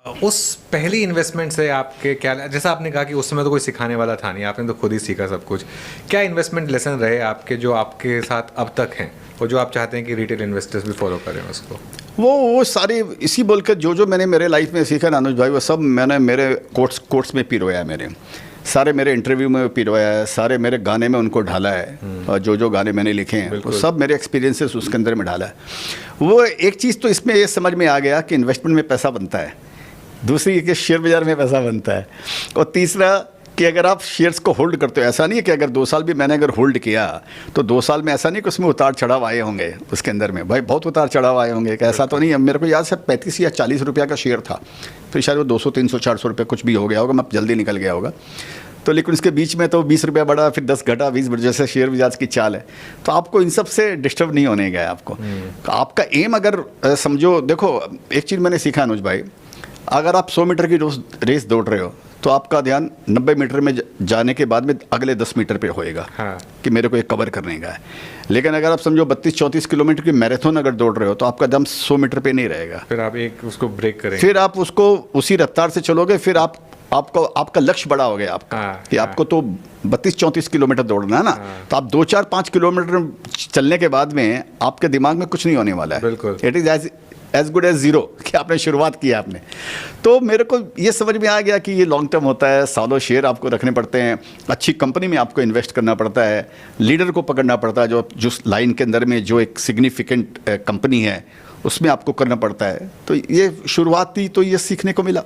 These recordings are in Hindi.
उस पहली इन्वेस्टमेंट से आपके क्या, जैसा आपने कहा कि उस समय तो कोई सिखाने वाला था नहीं, आपने तो खुद ही सीखा सब कुछ। क्या इन्वेस्टमेंट लेसन रहे आपके जो आपके साथ अब तक हैं और जो आप चाहते हैं कि रिटेल इन्वेस्टर्स भी फॉलो करें उसको? वो सारे इसी बोल के जो मैंने मेरे लाइफ में सीखा ना अनुज भाई, वो सब मैंने मेरे कोर्ट्स में पिरोया है। मेरे सारे मेरे इंटरव्यू में पिरोया है, सारे मेरे गाने में उनको ढाला है, और जो गाने मैंने लिखे हैं वो सब मेरे एक्सपीरियंसेस उसके अंदर में ढाला है। वो एक चीज़ तो इसमें ये समझ में आ गया कि इन्वेस्टमेंट में पैसा बनता है, दूसरी कि शेयर बाज़ार में पैसा बनता है, और तीसरा कि अगर आप शेयर्स को होल्ड करते हो, ऐसा नहीं है कि अगर 2 साल भी मैंने अगर होल्ड किया तो 2 साल में ऐसा नहीं कि उसमें उतार चढ़ाव आए होंगे। उसके अंदर में भाई बहुत उतार चढ़ाव आए होंगे, ऐसा तो नहीं है। मेरे को याद है 35 या 40 रुपये का शेयर था, फिर शायद वो 200 300 400 रुपये कुछ भी हो गया होगा, मैं जल्दी निकल गया होगा। तो लेकिन उसके बीच में तो 20 रुपया बढ़ा, फिर 10 घटा, 20 बढ़ा, जैसे शेयर बाजार की चाल है। तो आपको इन सब से डिस्टर्ब नहीं होने गया आपको। तो आपका एम अगर समझो, देखो एक चीज़ मैंने सीखा अनुज भाई, अगर आप 100 मीटर की रेस दौड़ रहे हो तो आपका ध्यान 90 मीटर में जाने के बाद में अगले 10 मीटर पे होएगा। हाँ। कि मेरे को एक कवर करने का है। लेकिन अगर आप समझो 32-34 किलोमीटर की मैराथन अगर दौड़ रहे हो तो आपका दम 100 मीटर पे नहीं रहेगा, फिर आप एक उसको ब्रेक करेंगे, फिर आप उसको उसी रफ्तार से चलोगे, फिर आपका लक्ष्य बड़ा हो गया आपका। हाँ, कि आपको तो 32-34 किलोमीटर दौड़ना है ना। तो आप 2-4-5 किलोमीटर चलने के बाद में आपके दिमाग में कुछ नहीं होने वाला है। बिल्कुल, it is as good as zero कि आपने शुरुआत की आपने। तो मेरे को ये समझ में आ गया कि ये लॉन्ग टर्म होता है, सालों शेयर आपको रखने पड़ते हैं, अच्छी कंपनी में आपको इन्वेस्ट करना पड़ता है, लीडर को पकड़ना पड़ता है, जो लाइन के अंदर में जो एक सिग्निफिकेंट कंपनी है उसमें आपको करना पड़ता है। तो ये शुरुआत थी, तो ये सीखने को मिला।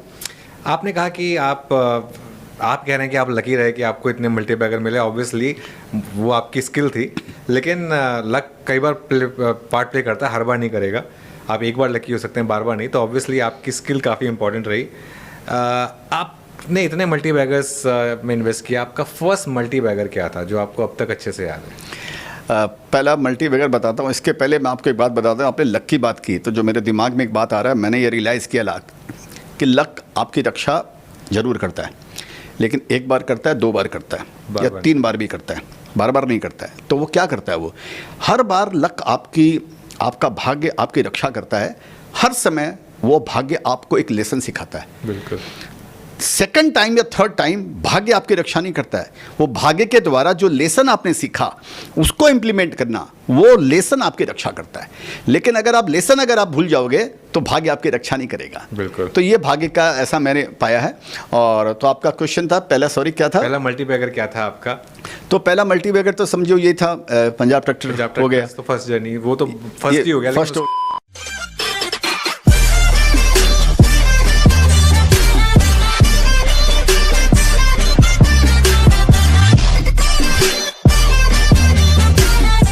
आपने कहा कि आप कह रहे हैं कि आप लकी रहे कि आपको इतने मल्टीबैगर मिले, ऑब्वियसली वो आपकी स्किल थी, लेकिन लक कई बार पार्ट प्ले करता है, हर बार नहीं करेगा। आप एक बार लकी हो सकते हैं, बार बार नहीं। तो ऑब्वियसली आपकी स्किल काफ़ी इंपॉर्टेंट रही। आपने इतने मल्टीबैगर्स में इन्वेस्ट किया, आपका फर्स्ट मल्टीबैगर क्या था जो आपको अब तक अच्छे से याद है? पहला मल्टीबैगर बताता हूँ। इसके पहले मैं आपको एक बात बताता हूँ। आपने लक की बात की तो जो मेरे दिमाग में एक बात आ रहा है, मैंने ये रियलाइज़ किया कि लक आपकी रक्षा ज़रूर करता है, लेकिन एक बार करता है, 2 बार करता है, या 3 बार भी करता है, बार बार नहीं करता है। तो वो क्या करता है, वो हर बार लक आपका भाग्य आपकी रक्षा करता है। हर समय वो भाग्य आपको एक लेसन सिखाता है। बिल्कुल। सेकंड टाइम या थर्ड टाइम भाग्य आपकी रक्षा नहीं करता है। वो भाग्य के द्वारा जो लेसन आपने सीखा उसको इंप्लीमेंट करना, वो लेसन आपकी रक्षा करता है। लेकिन अगर आप लेसन अगर आप भूल जाओगे तो भाग्य आपकी रक्षा नहीं करेगा। बिल्कुल। तो ये भाग्य का ऐसा मैंने पाया है। और तो आपका क्वेश्चन था पहला, सॉरी क्या था? पहला मल्टीबैगर क्या था आपका? तो पहला मल्टीबैगर तो समझो ये था पंजाब ट्रैक्टर हो गया। तो फर्स्ट जर्नी, वो तो फर्स्ट ही हो गया। फर्स्ट